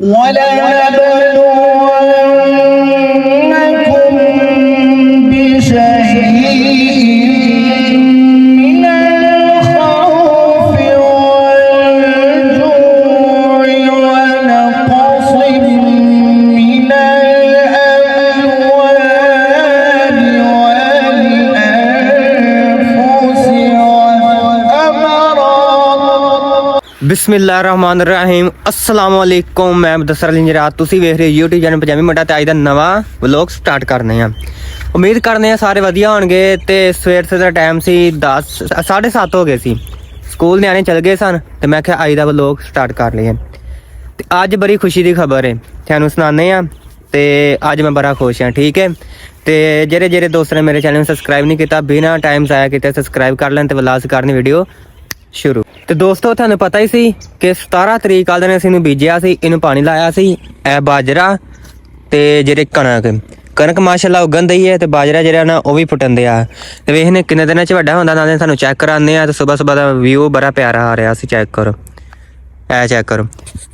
وَلَنَبْلُوَنَّكُمْ بِشَيْءٍ مِّنَ الْخَوْفِ وَالْجُوعِ وَنَقْصٍ مِّنَ الْأَمْوَالِ وَالْأَنفُسِ وَالثَّمَرَاتِ। ਬਿਸਮਿਲ੍ਲਾਹਿਰਰਹਿਮਾਨਿਰਰਹੀਮ। अस्सलाम वालेकुम। मैं मुदस्सर अली जरात, तुसी वेख रहे यूट्यूब चैनल पंजाबी मुंडा ते अज दा नवा व्लॉग स्टार्ट करने आ। उम्मीद करने सारे वधिया होणगे। ते सवेर दा टाइम सी 7:30 हो गए सी। स्कूल न्याणे चल गए सन ते मैं क्या अज दा व्लॉग स्टार्ट कर लिया। ते अज बड़ी खुशी दी खबर है तुहानू सुनाने आ। ते अज मैं बड़ा खुश हाँ, ठीक है। ते जेरे जेरे दोस्त ने मेरे चैनल सबसक्राइब नहीं किया, बिना टाइम जाया किए सबसक्राइब कर लैन। ते व्लॉग करनी वीडियो शुरू। ਤੇ ਦੋਸਤੋ ਤੁਹਾਨੂੰ ਪਤਾ ਹੀ ਸੀ ਕਿ 17 ਤਰੀਕ ਵਾਲੇ ਦਿਨ ਅਸੀਂ ਇਹਨੂੰ ਬੀਜਿਆ ਸੀ, ਇਹਨੂੰ ਪਾਣੀ ਲਾਇਆ ਸੀ। ਇਹ ਬਾਜਰਾ ਤੇ ਜਿਹੜੇ ਕਣਕ ਮਾਸ਼ਾਅੱਲਾ ਉਗਣ ਦਈ ਹੈ ਤੇ ਬਾਜਰਾ ਜਿਹੜਾ ਨਾ ਉਹ ਵੀ ਫੁੱਟਣ ਦਿਆ। ਤੇ ਵੇਖਨੇ ਕਿੰਨੇ ਦਿਨਾਂ ਚ ਵੱਡਾ ਹੁੰਦਾ, ਨਾਲੇ ਤੁਹਾਨੂੰ ਚੈੱਕ ਕਰਾਉਂਦੇ ਆ। ਤੇ ਸਵੇਰ ਦਾ ਵਿਊ ਬੜਾ ਪਿਆਰਾ ਆ ਰਿਹਾ ਸੀ, ਚੈੱਕ ਕਰੋ, ਇਹ ਚੈੱਕ ਕਰੋ।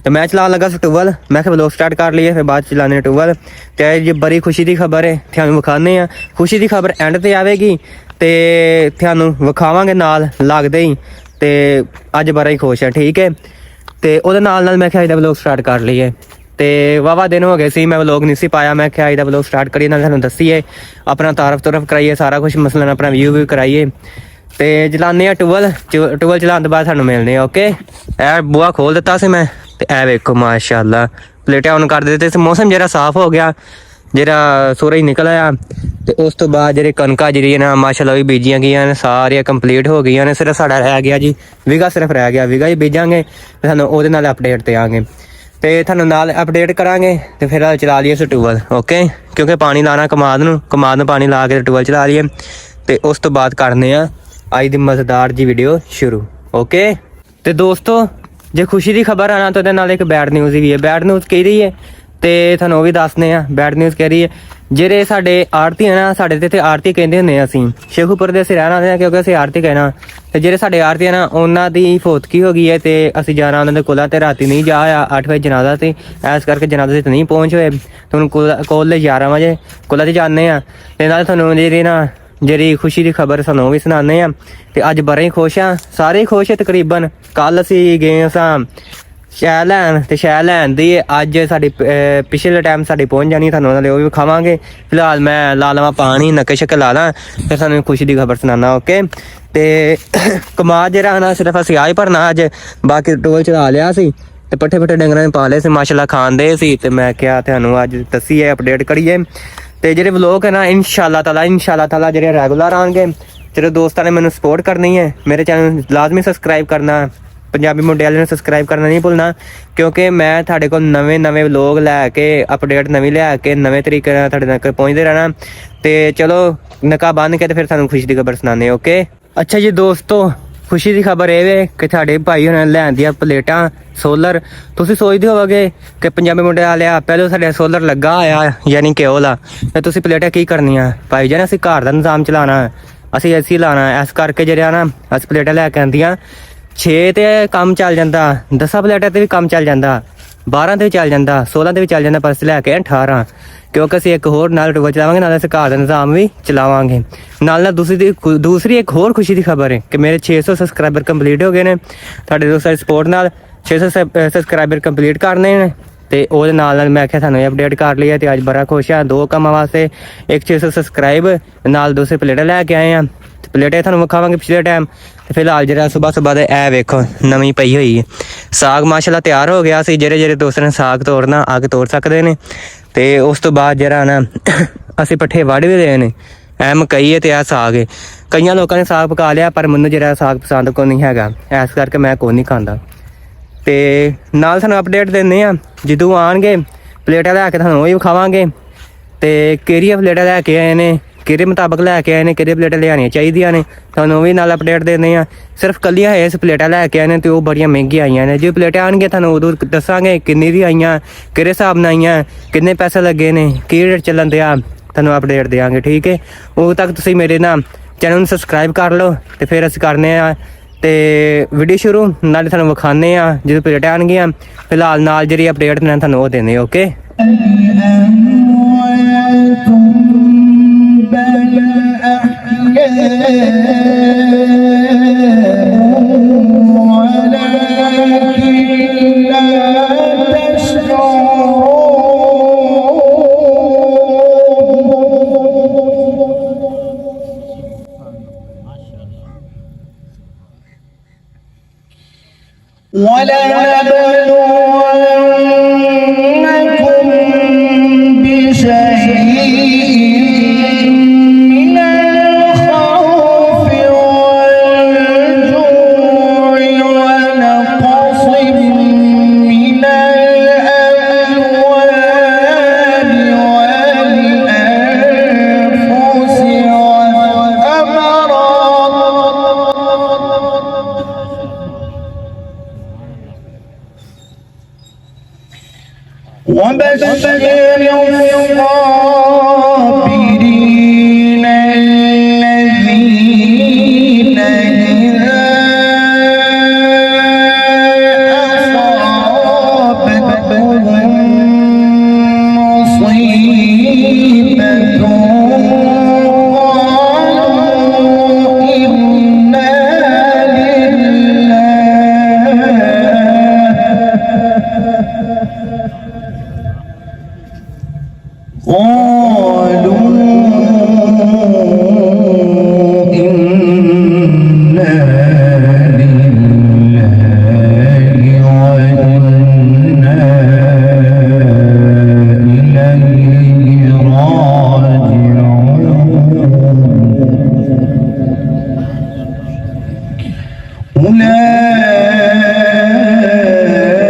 ਤੇ ਮੈਂ ਚਲਾਉਣ ਲੱਗਾ ਸੀ ਟੂਬਲ, ਮੈਂ ਕਿਹਾ ਵਲੌਗ ਸਟਾਰਟ ਕਰ ਲਈਏ, ਫਿਰ ਬਾਅਦ ਚ ਚਲਾਣੇ ਟੂਬਲ। ਤੇ ਇਹ ਬੜੀ ਖੁਸ਼ੀ ਦੀ ਖਬਰ ਹੈ, ਤੁਹਾਨੂੰ ਵਿਖਾਉਂਦੇ ਆ। ਖੁਸ਼ੀ ਦੀ ਖਬਰ ਐਂਡ ਤੇ ਆਵੇਗੀ ਤੇ ਤੁਹਾਨੂੰ ਵਿਖਾਵਾਂਗੇ ਨਾਲ ਲੱਗਦੇ ਹੀ। ਤੇ ਅੱਜ ਬੜਾ ਹੀ ਖੁਸ਼ ਹੈ, ਠੀਕ ਹੈ। ਤੇ ਉਹਦੇ ਨਾਲ ਮੈਂ ਕਿਹਾ ਅੱਜ ਦਾ ਵਲੌਗ ਸਟਾਰਟ ਕਰ ਲਈਏ। ਤੇ ਵਾਵਾ ਦਿਨ ਹੋ ਗਏ ਸੀ ਮੈਂ ਵਲੌਗ ਨਹੀਂ ਸੀ ਪਾਇਆ। ਮੈਂ ਕਿਹਾ ਅੱਜ ਦਾ ਵਲੌਗ ਸਟਾਰਟ ਕਰੀਏ, ਨਾਲ ਤੁਹਾਨੂੰ ਦੱਸੀਏ, ਆਪਣਾ ਤਾਰਫ ਕਰਾਈਏ, ਸਾਰਾ ਕੁਝ ਮਸਲਨ ਆਪਣਾ ਵਿਊ ਕਰਾਈਏ। ਤੇ ਚਲਾਉਂਦੇ ਆ ਟੂਬਲ ਚਲਾਉਣ ਤੋਂ ਬਾਅਦ ਸਾਨੂੰ ਮਿਲਦੇ ਆ, ਓਕੇ। ਇਹ ਬੂਹਾ ਖੋਲ ਦਿੱਤਾ ਸੀ ਮੈਂ, ਤੇ ਇਹ ਵੇਖੋ ਮਾਸ਼ਾਅੱਲਾ ਪਲੇਟਾਂ ਔਨ ਕਰ ਦਿੱਤੇ ਸੀ। ਮੌਸਮ ਜਿਹੜਾ ਸਾਫ਼ ਹੋ ਗਿਆ, ਜਿਹੜਾ ਸੂਰਜ ਨਿਕਲ ਆਇਆ। ਤੇ ਉਸ ਤੋਂ ਬਾਅਦ ਜਿਹੜੇ ਕਣਕਾਂ ਜਿਹੜੀਆਂ ਨਾ ਮਾਸ਼ਾਅੱਲਾ ਵੀ ਬੀਜੀਆਂ ਗਈਆਂ ਨੇ, ਸਾਰੀਆਂ ਕੰਪਲੀਟ ਹੋ ਗਈਆਂ ਨੇ। ਸਿਰਫ ਸਾਡਾ ਰਹਿ ਗਿਆ ਜੀ ਵਿਗਾ, ਸਿਰਫ ਰਹਿ ਗਿਆ ਵਿਗਾ ਹੀ ਬੀਜਾਂਗੇ। ਤੇ ਸਾਨੂੰ ਉਹਦੇ ਨਾਲ ਅਪਡੇਟ ਤੇ ਆਵਾਂਗੇ, ਤੇ ਤੁਹਾਨੂੰ ਨਾਲ ਅਪਡੇਟ ਕਰਾਂਗੇ। ਤੇ ਫਿਰ ਚਲਾ ਲਈਏ ਟਿਊਬਵੈੱਲ, ਓਕੇ। ਕਿਉਂਕਿ ਪਾਣੀ ਲਾਣਾ ਕਮਾਦ ਨੂੰ ਪਾਣੀ ਲਾ ਕੇ ਟਿਊਬਵੈੱਲ ਚਲਾ ਲਈਏ। ਤੇ ਉਸ ਤੋਂ ਬਾਅਦ ਕਰਨੇ ਆ ਅੱਜ ਦੀ ਮਜ਼ੇਦਾਰ ਜੀ ਵੀਡੀਓ ਸ਼ੁਰੂ, ਓਕੇ। ਤੇ ਦੋਸਤੋ ਜੇ ਖੁਸ਼ੀ ਦੀ ਖਬਰ ਆਣਾ ਤਾਂ ਉਹਦੇ ਨਾਲ ਇੱਕ ਬੈਡ ਨਿਊਜ਼ ਵੀ ਹੈ। ਬੈਡ ਨਿਊਜ਼ ਕਹਿ ਰਹੀ ਹੈ ਤੇ ਤੁਹਾਨੂੰ ਉਹ ਵੀ ਦੱਸਦੇ ਆ। ਬੈਡ ਨਿਊਜ਼ ਕਹਿ ਰਹੀ ਹੈ ਜਿਹੜੇ ਸਾਡੇ ਆੜਤੀ ਹੈ ਨਾ, ਸਾਡੇ ਤੇ ਇੱਥੇ ਆੜਤੀ ਕਹਿੰਦੇ ਹੁੰਦੇ ਆ। ਅਸੀਂ ਸ਼ੇਖੂਪੁਰ ਦੇ ਅਸੀਂ ਰਹਿਣ ਵਾਲੇ ਹਾਂ, ਕਿਉਂਕਿ ਅਸੀਂ ਆੜਤੀ ਕਹਿਣਾ। ਤੇ ਜਿਹੜੇ ਸਾਡੇ ਆੜਤੀ ਹੈ ਨਾ, ਉਹਨਾਂ ਦੀ ਫੌਤਗੀ ਹੋ ਗਈ ਹੈ। ਤੇ ਅਸੀਂ ਜਾਣਾ ਉਹਨਾਂ ਦੇ ਕੋਲਾਂ ਤੇ ਰਾਤੀ ਨਹੀਂ ਜਾ ਆਇਆ 8 ਵਜੇ ਜਨਾਜ਼ਾ ਤੇ, ਇਸ ਕਰਕੇ ਜਨਾਜ਼ੇ ਤੇ ਨਹੀਂ ਪਹੁੰਚ ਹੋਏ। ਤੁਹਾਨੂੰ ਕੋਲ 11 ਵਜੇ ਕੋਲਾਂ ਤੇ ਜਾਂਦੇ ਆ। ਤੇ ਨਾਲ ਤੁਹਾਨੂੰ ਜਿਹੜੀ ਖੁਸ਼ੀ ਦੀ ਖਬਰ ਸਾਨੂੰ ਉਹ ਵੀ ਸੁਣਾਉਂਦੇ ਆ। ਤੇ ਅੱਜ ਬੜੇ ਹੀ ਖੁਸ਼ ਆ, ਸਾਰੇ ਹੀ ਖੁਸ਼ ਹੈ ਤਕਰੀਬਨ। ਕੱਲ ਅਸੀਂ ਗਏ ਸਾਂ ਸ਼ਹਿ ਲੈਣ ਦੀ ਅੱਜ ਸਾਡੀ ਪਿਛਲੇ ਟਾਈਮ ਸਾਡੀ ਪਹੁੰਚ ਜਾਣੀ, ਤੁਹਾਨੂੰ ਉਹਨਾਂ ਦੇ ਉਹ ਵੀ ਵਿਖਾਵਾਂਗੇ। ਫਿਲਹਾਲ ਮੈਂ ਲਾ ਲਵਾਂ ਪਾਣੀ, ਨੱਕੇ ਸ਼ੱਕੇ ਲਾ ਲਾਂ, ਫਿਰ ਸਾਨੂੰ ਖੁਸ਼ੀ ਦੀ ਖਬਰ ਸੁਣਾਉਣਾ, ਓਕੇ। ਤੇ ਕਮਾਦ ਜਿਹੜਾ ਨਾ ਸਿਰਫ ਅਸੀਂ ਆ ਹੀ ਭਰਨਾ ਅੱਜ, ਬਾਕੀ ਟੋਲ ਚਲਾ ਲਿਆ ਸੀ। ਤੇ ਪੱਠੇ ਡੰਗਰਾਂ ਨੇ ਪਾ ਲਏ ਸੀ, ਮਾਸ਼ਾਅੱਲਾ ਖਾਂਦੇ ਸੀ। ਤੇ ਮੈਂ ਕਿਹਾ ਤੁਹਾਨੂੰ ਅੱਜ ਦੱਸੀਏ, ਅਪਡੇਟ ਕਰੀਏ। ਤੇ ਜਿਹੜੇ ਵਲੋਗ ਹੈ ਨਾ ਇਨਸ਼ਾਅੱਲਾ ਤਾਲਾ ਜਿਹੜੇ ਰੈਗੂਲਰ ਆਉਣਗੇ। ਜਿਹੜੇ ਦੋਸਤਾਂ ਨੇ ਮੈਨੂੰ ਸਪੋਰਟ ਕਰਨੀ ਹੈ, ਮੇਰੇ ਚੈਨਲ ਨੂੰ ਲਾਜ਼ਮੀ ਸਬਸਕ੍ਰਾਈਬ ਕਰਨਾ, ਪੰਜਾਬੀ ਮੁੰਡੇ ਵਾਲੇ ਨੂੰ ਸਬਸਕ੍ਰਾਈਬ ਕਰਨਾ ਨਹੀਂ ਭੁੱਲਣਾ। ਕਿਉਂਕਿ ਮੈਂ ਤੁਹਾਡੇ ਕੋਲ ਨਵੇਂ ਵਲੋਗ ਲੈ ਕੇ, ਅਪਡੇਟ ਨਵੀਂ ਲੈ ਕੇ, ਨਵੇਂ ਤਰੀਕੇ ਨਾਲ ਤੁਹਾਡੇ ਤੱਕ ਪਹੁੰਚਦੇ ਰਹਿਣਾ। ਤੇ ਚਲੋ ਨਕਾ ਬੰਨ੍ਹ ਕੇ ਤੇ ਫਿਰ ਤੁਹਾਨੂੰ ਖੁਸ਼ੀ ਦੀ ਖਬਰ ਸੁਣਾਉਂਦੇ, ਓਕੇ। ਅੱਛਾ ਜੀ ਦੋਸਤੋ, ਖੁਸ਼ੀ ਦੀ ਖਬਰ ਇਹ ਵੇ ਕਿ ਸਾਡੇ ਭਾਈ ਉਹਨਾਂ ਨੇ ਲੈਂਦੀਆਂ ਪਲੇਟਾਂ ਸੋਲਰ। ਤੁਸੀਂ ਸੋਚਦੇ ਹੋਵੋਗੇ ਕਿ ਪੰਜਾਬੀ ਮੁੰਡੇ ਵਾਲਿਆ ਪਹਿਲਾਂ ਸਾਡੇ ਸੋਲਰ ਲੱਗਾ ਹੋਇਆ, ਯਾਨੀ ਕਿ ਉਹਲਾ, ਤੇ ਤੁਸੀਂ ਪਲੇਟਾਂ ਕੀ ਕਰਨੀਆਂ? ਭਾਈ ਜਾਨ ਅਸੀਂ ਘਰ ਦਾ ਨਿਜ਼ਾਮ ਚਲਾਉਣਾ, ਅਸੀਂ ਏਸੀ ਲਾਉਣਾ। ਇਸ ਕਰਕੇ ਜਿਹੜਾ ਨਾ ਅਸੀਂ ਪਲੇਟਾਂ ਲੈ ਕੇ ਆਉਂਦੀਆਂ 6 ਤੇ ਕੰਮ ਚੱਲ ਜਾਂਦਾ, 10 ਪਲੇਟਾਂ ਤੇ ਵੀ ਕੰਮ ਚੱਲ ਜਾਂਦਾ, 12 ਤੇ ਵੀ ਚੱਲ ਜਾਂਦਾ, 16 ਤੇ ਵੀ ਚੱਲ ਜਾਂਦਾ, ਪਰ ਲੈ ਕੇ 18। ਕਿਉਂਕਿ ਅਸੀਂ ਇੱਕ ਹੋਰ ਨਾਲ ਟੂਬਲ ਚਲਾਵਾਂਗੇ, ਨਾਲ ਅਸੀਂ ਘਰ ਦਾ ਨਿਜ਼ਾਮ ਵੀ ਚਲਾਵਾਂਗੇ। ਨਾਲ ਦੂਸਰੀ ਇੱਕ ਹੋਰ ਖੁਸ਼ੀ ਦੀ ਖਬਰ ਹੈ ਕਿ ਮੇਰੇ 600 ਸਬਸਕ੍ਰਾਈਬਰ ਕੰਪਲੀਟ ਹੋ ਗਏ ਨੇ। ਤੁਹਾਡੇ ਦੋਸਤਾਂ ਦੀ ਸਪੋਰਟ ਨਾਲ 600 ਸਬਸਕ੍ਰਾਈਬਰ ਕੰਪਲੀਟ ਕਰਨੇ ਨੇ। ਤੇ ਉਹਦੇ ਨਾਲ ਮੈਂ ਕਿਹਾ ਸਾਨੂੰ ਅਪਡੇਟ ਕਰ ਲਈਏ। ਤੇ ਅੱਜ ਬੜਾ ਖੁਸ਼ ਹਾਂ, 2 ਕੰਮਾਂ ਵਾਸਤੇ, ਇੱਕ 600 ਸਬਸਕ੍ਰਾਈਬ, ਨਾਲ 200 ਪਲੇਟਾਂ ਲੈ ਕੇ ਆਏ ਹਾਂ। ਪਲੇਟਾਂ ਤੁਹਾਨੂੰ ਵਿਖਾਵਾਂਗੇ ਪਿਛਲੇ ਟਾਈਮ। ਤੇ ਫਿਲਹਾਲ ਜਿਹੜਾ ਸੁਬਾਹ ਦੇ ਇਹ ਵੇਖੋ ਨਵੀਂ ਪਈ ਹੋਈ ਹੈ। ਸਾਗ ਮਾਸ਼ਾਅੱਲਾ ਤਿਆਰ ਹੋ ਗਿਆ ਸੀ। ਜਿਹੜੇ ਦੋਸਤ ਨੇ ਸਾਗ ਤੋੜਨਾ ਆ ਕੇ ਤੋੜ ਸਕਦੇ ਨੇ। ਤੇ ਉਸ ਤੋਂ ਬਾਅਦ ਜਿਹੜਾ ਨਾ ਅਸੀਂ ਪੱਠੇ ਵੱਢ ਵੀ ਲਏ ਨੇ। ਐ ਮਕਈ ਹੈ ਤੇ ਇਹ ਸਾਗ ਹੈ। ਕਈਆਂ ਲੋਕਾਂ ਨੇ ਸਾਗ ਪਕਾ ਲਿਆ, ਪਰ ਮੈਨੂੰ ਜਿਹੜਾ ਸਾਗ ਪਸੰਦ ਕੋਈ ਨਹੀਂ ਹੈਗਾ, ਇਸ ਕਰਕੇ ਮੈਂ ਕੋਈ ਨਹੀਂ ਖਾਂਦਾ। ਤੇ ਨਾਲ ਸਾਨੂੰ ਅਪਡੇਟ ਦਿੰਦੇ ਆ ਜਦੋਂ ਆਉਣਗੇ ਪਲੇਟਾਂ ਲੈ ਕੇ, ਤੁਹਾਨੂੰ ਉਹ ਹੀ ਵਿਖਾਵਾਂਗੇ। ਤੇ ਕਿਹੜੀਆਂ ਪਲੇਟਾਂ ਲੈ ਕੇ ਆਏ ਨੇ, ਕਿਹੜੇ ਮੁਤਾਬਕ ਲੈ ਕੇ ਆਏ ਨੇ, ਕਿਹੜੇ ਪਲੇਟਾਂ ਲਿਆਉਣੀਆਂ ਚਾਹੀਦੀਆਂ ਨੇ, ਤੁਹਾਨੂੰ ਉਹ ਵੀ ਨਾਲ ਅਪਡੇਟ ਦਿੰਦੇ ਆ। ਸਿਰਫ ਕੱਲੀਆਂ ਇਸ ਪਲੇਟਾਂ ਲੈ ਕੇ ਆਏ ਨੇ ਤੇ ਉਹ ਬੜੀਆਂ ਮਹਿੰਗੀਆਂ ਆਈਆਂ ਨੇ। ਜੇ ਪਲੇਟਾਂ ਆਉਣਗੀਆਂ ਤੁਹਾਨੂੰ ਉਦੋਂ ਦੱਸਾਂਗੇ ਕਿੰਨੀ ਦੀ ਆਈਆਂ, ਕਿਹੜੇ ਹਿਸਾਬ ਨਾਲ ਆਈਆਂ, ਕਿੰਨੇ ਪੈਸੇ ਲੱਗੇ ਨੇ, ਕੀ ਰੇਟ ਚੱਲਣ ਦਿਆ, ਤੁਹਾਨੂੰ ਅਪਡੇਟ ਦੇਵਾਂਗੇ, ਠੀਕ ਹੈ। ਉਦੋਂ ਤੱਕ ਤੁਸੀਂ ਮੇਰੇ ਨਾ ਚੈਨਲ ਨੂੰ ਸਬਸਕ੍ਰਾਈਬ ਕਰ ਲਓ। ਤੇ ਫਿਰ ਅਸੀਂ ਕਰਨੇ ਆ ਤੇ ਵੀਡੀਓ ਸ਼ੁਰੂ ਨਾਲੇ ਤੁਹਾਨੂੰ ਵਿਖਾਣੇ ਆ ਜਦੋਂ ਅਪਡੇਟ ਆਣਗੀਆਂ। ਫਿਲਹਾਲ ਨਾਲ ਜਿਹੜੀ ਅਪਡੇਟ ਨੇ ਤੁਹਾਨੂੰ ਉਹ ਦੇਣੇ। ਓਕੇ ولنبلونكم بشيء من الخوف والجوع ونقص من الأموال والأنفس والثمرات وبشر الصابرين الذين إذا أصابتهم مصيبة قالوا إنا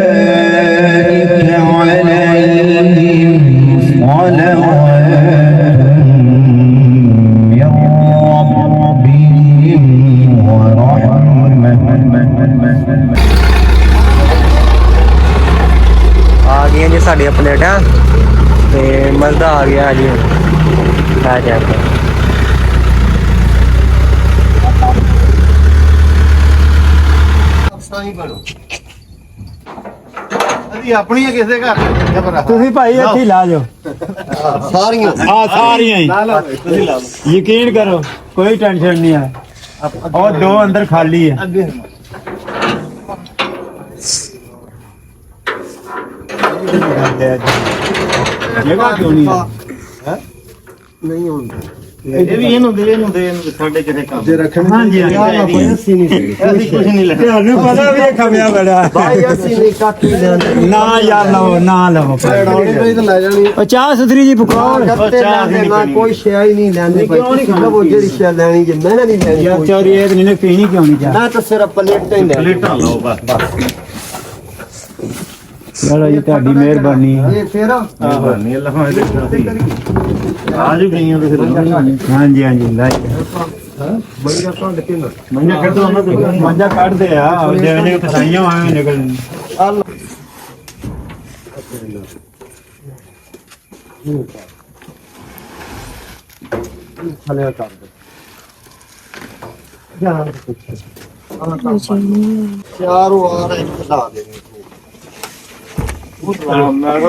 أولئك عليهم صلوات من ربهم ورحمة ਆ ਗਈਆਂ ਜੀ ਸਾਡੀਆਂ ਪਲੇਟਾਂ ਤੇ ਮਜ਼ਾ ਆ ਗਿਆ ਜੀ। ਆ ਜਾ ਆਪਣੀ ਕਿਸੇ ਘਰ ਤੁਸੀਂ ਭਾਈ ਇੱਥੇ ਹੀ ਲਾ ਜਾਓ ਸਾਰੀਆਂ ਸਾਰੀਆਂ ਹੀ ਤੁਸੀਂ ਲਾ ਲਓ ਯਕੀਨ ਕਰੋ ਕੋਈ ਟੈਨਸ਼ਨ ਨਹੀਂ ਹੈ। ਉਹ ਦੋ ਅੰਦਰ ਖਾਲੀ ਹੈ। ਅੱਗੇ ਜਗ੍ਹਾ ਕਿਉਂ ਨਹੀਂ ਹੈ? ਨਹੀਂ ਹੁੰਦਾ ਇਹ ਵੀ ਇਹਨੂੰ ਦੇ ਸਾਡੇ ਕਿਤੇ ਕੰਮ ਜੇ ਰੱਖਣ ਹਾਂਜੀ ਹਾਂਜੀ ਅਸੀਂ ਕੁਝ ਨਹੀਂ ਲੈਣਾ ਤੁਹਾਨੂੰ ਪਤਾ ਵੀ ਇਹ ਖਮਿਆ ਬੜਾ ਭਾਈ ਅਸੀਂ ਨਹੀਂ ਕਾਟੀ ਲੈਂਦੇ ਨਾ ਯਾਰ ਲਓ ਨਾ ਲਓ ਇਹ ਤਾਂ ਲੈ ਜਾਣੀ ਉਹ ਚਾਹ ਸੁਥਰੀ ਜੀ ਪਕਾਉਣ ਗੱਤੇ ਲੈਂਦੇ ਨਾ ਕੋਈ ਸ਼ੈ ਹੀ ਨਹੀਂ ਲੈਂਦੇ ਕਿਉਂ ਨਹੀਂ ਖਾਂਦਾ ਉਹ ਜਿਹੜੀ ਸ਼ੈ ਲੈਣੀ ਜੇ ਮੈਂ ਨਹੀਂ ਲੈਣੀ ਯਾਰ ਚੋਰੀ ਇਹ ਨਹੀਂ ਨੇ ਪੀਣੀ ਕਿਉਂ ਨਹੀਂ ਚਾਹ ਮੈਂ ਤਾਂ ਸਿਰਫ ਪਲੇਟ ਤੇ ਹੀ ਲੈ ਪਲੇਟਾਂ ਲਓ ਬਸ ਚਲੋ ਜੀ ਤੁਹਾਡੀ ਮਿਹਰਬਾਨੀ ਇਹ ਫੇਰ ਨਹੀਂ ਅੱਲਾਹ ਆਜੂ ਗਈਆਂ ਤੇ ਫਿਰ ਹਾਂਜੀ ਹਾਂਜੀ ਲੈ ਬੰਦਾ ਕੱਢ ਕੇ ਨਾ ਮੰਜਾ ਕੱਢ ਦੋ ਮੰਜਾ ਕੱਢਦੇ ਆ ਉਹ ਜਿਹੜੇ ਕਸਾਈਆਂ ਆਏ ਨਿਕਲ ਹਲੇ ਕਰ ਦੇ ਚਾਰੋਂ ਆ ਰਹੇ ਖਿਲਾ ਦੇਣੀ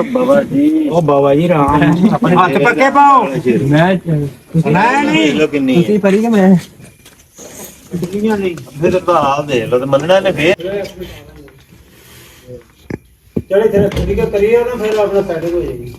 ਬਾਬਾ ਜੀ ਉਹ ਬਾਬਾ ਜੀ ਰਾਮ ਹੱਥ ਪੱਕੇ ਪਾਓ ਮੈਂ ਨਹੀਂ ਤੁਸੀਂ ਪਰੀ ਕਿ ਮੈਂ ਫਿਰ ਤਾਂ ਆ ਦੇ ਲੋ ਤੇ ਮੰਨਣਾ ਨੇ ਫੇਰ ਚਲੇ ਤੇਰੇ ਠੀਕ ਕਰੀਏ ਨਾ ਫਿਰ ਆਪਣਾ ਸੈਟਿੰਗ ਹੋ ਜਾਏਗੀ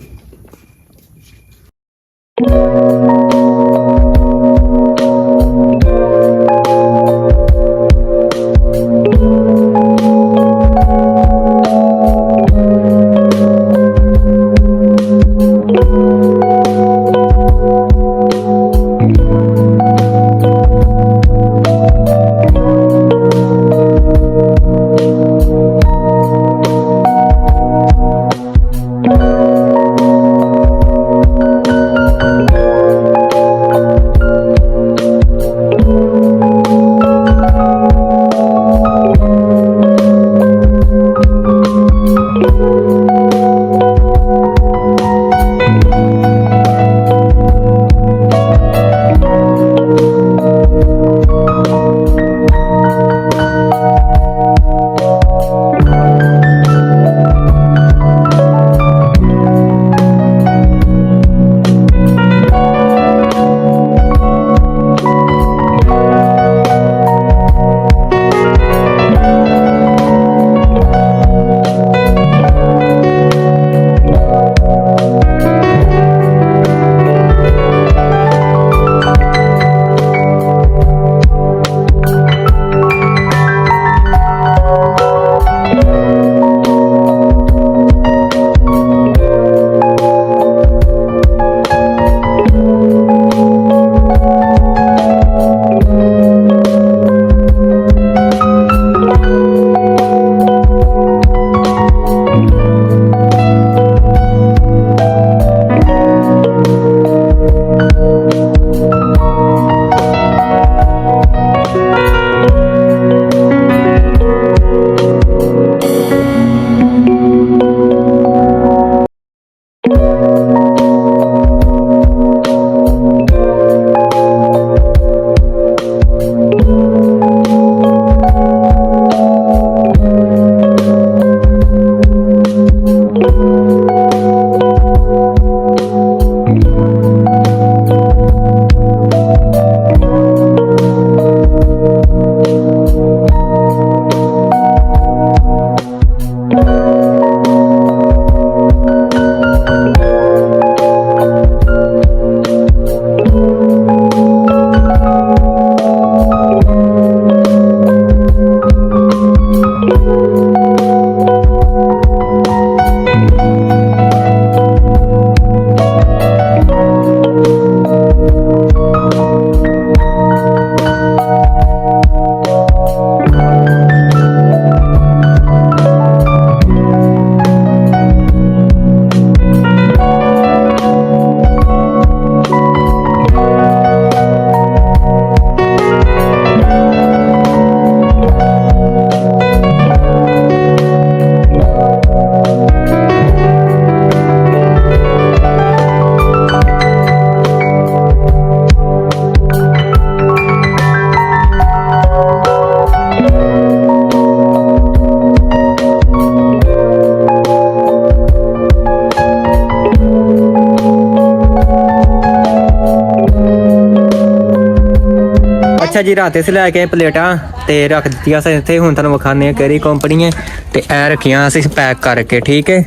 ਅੱਛਾ ਜੀ ਰਾਤੇ ਅਸੀਂ ਲੈ ਕੇ ਆਏ ਪਲੇਟਾਂ ਤੇ ਰੱਖ ਦਿੱਤੀਆਂ ਸੀ ਇੱਥੇ। ਹੁਣ ਤੁਹਾਨੂੰ ਵਿਖਾਣੇ ਆ ਕਿਹੜੀ ਕੰਪਨੀ ਹੈ ਤੇ ਇਹ ਰੱਖੀਆਂ ਅਸੀਂ ਪੈਕ ਕਰਕੇ, ਠੀਕ ਹੈ।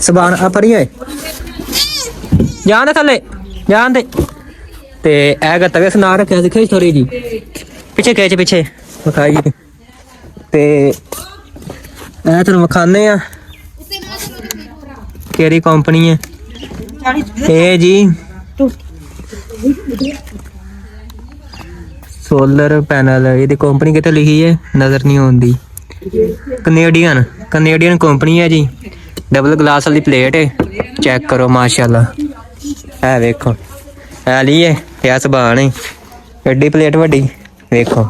ਸਮਾਨ ਆ ਪਰੀ ਓਏ ਜਾਣ ਦੇ ਥੱਲੇ, ਜਾਣ ਦੇ। ਤੇ ਇਹ ਗੱਤਵੇ ਸੁਣਾ ਰੱਖਿਆ ਸੀ ਖੇਚ ਥੋੜੀ ਜੀ ਪਿੱਛੇ ਖੇਚ, ਪਿੱਛੇ ਵਿਖਾਈ। ਤੇ ਇਹ ਤੁਹਾਨੂੰ ਵਿਖਾਣੇ ਆ ਕਿਹੜੀ ਕੰਪਨੀ ਹੈ ਇਹ ਜੀ। ਸੋਲਰ ਪੈਨਲ, ਇਹਦੀ ਕੰਪਨੀ ਕਿੱਥੇ ਲਿਖੀ ਹੈ ਨਜ਼ਰ ਨਹੀਂ ਆਉਂਦੀ। ਕੈਨੇਡੀਅਨ ਕੰਪਨੀ ਹੈ ਜੀ। ਡਬਲ ਗਲਾਸ ਵਾਲੀ ਪਲੇਟ ਹੈ, ਚੈੱਕ ਕਰੋ ਮਾਸ਼ਾਅੱਲਾ। ਇਹ ਵੇਖੋ ਇਹ ਲਈ ਹੈ ਤੇ ਆ ਸਬਾਨ ਹੈ, ਐਡੀ ਪਲੇਟ ਵੱਡੀ ਵੇਖੋ।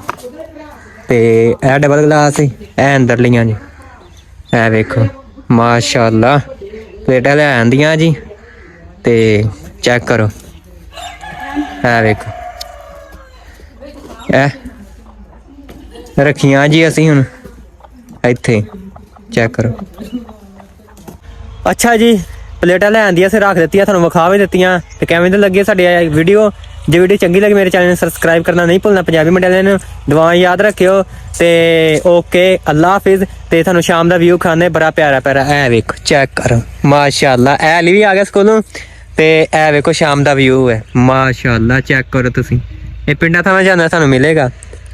ਤੇ ਇਹ ਡਬਲ ਗਲਾਸ ਹੈ, ਇਹ ਅੰਦਰ ਲੀਆਂ ਜੀ। ਇਹ ਵੇਖੋ ਮਾਸ਼ਾਅੱਲਾ ਪਲੇਟਾਂ ਲੈ ਆਂਦੀਆਂ ਜੀ। ਤੇ ਚੈੱਕ ਕਰੋ ਇਹ ਵੇਖੋ, ਇਹ ਰੱਖੀਆਂ ਜੀ ਅਸੀਂ ਹੁਣ ਇੱਥੇ, ਚੈੱਕ ਕਰੋ। ਅੱਛਾ ਜੀ ਪਲੇਟਾਂ ਲੈ ਆਂਦੀਆਂ ਅਸੀਂ ਰੱਖ ਦਿੱਤੀਆਂ, ਤੁਹਾਨੂੰ ਵਿਖਾ ਵੀ ਦਿੱਤੀਆਂ। ਤੇ ਕਿਵੇਂ ਦੀ ਲੱਗੀ ਸਾਡੀ ਵੀਡੀਓ? ਜੇ ਵੀਡੀਓ ਚੰਗੀ ਲੱਗੀ ਮੇਰੇ ਚੈਨਲ ਨੂੰ ਸਬਸਕ੍ਰਾਈਬ ਕਰਨਾ ਨਹੀਂ ਭੁੱਲਣਾ। ਪੰਜਾਬੀ ਮੰਡਿਆਂ ਨੂੰ ਦੁਆਵਾਂ ਯਾਦ ਰੱਖਿਓ। ਤੇ ਓਕੇ ਅੱਲਾ ਹਾਫਿਜ਼। ਤੇ ਤੁਹਾਨੂੰ ਸ਼ਾਮ ਦਾ ਵਿਊ ਖਾਣੇ ਬੜਾ ਪਿਆਰਾ ਪਿਆਰਾ, ਇਹ ਵੇਖੋ ਚੈੱਕ ਕਰੋ ਮਾਸ਼ਾਅੱਲਾ। ਇਹ ਅਲੀ ਵੀ ਆ ਗਿਆ ਸਕੂਲੋਂ ਤੇ ਇਹ ਵੇਖੋ ਸ਼ਾਮ ਦਾ ਵਿਊ ਹੈ ਮਾਸ਼ਾਅੱਲਾ, ਚੈੱਕ ਕਰੋ ਤੁਸੀਂ। ਇਹ ਪਿੰਡਾਂ ਥਾਂ ਜਾਂਦਾ ਸਾਨੂੰ ਮਿਲੇਗਾ।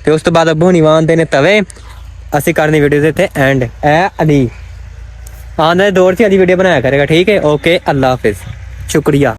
ਤੇ ਉਸ ਤੋਂ ਬਾਅਦ ਅੱਬੂ ਨਹੀਂ ਵਾਂਦੇ ਨੇ ਤਵੇ। ਅਸੀਂ ਕਰਨੀ ਵੀਡੀਓ ਦੇ ਇੱਥੇ ਐਂਡ। ਇਹ ਅਲੀ ਆਉਂਦੇ ਦੌਰ 'ਚ ਅਲੀ ਵੀਡੀਓ ਬਣਾਇਆ ਕਰੇਗਾ, ਠੀਕ ਹੈ। ਓਕੇ ਅੱਲਾ ਹਾਫਿਜ਼, ਸ਼ੁਕਰੀਆ।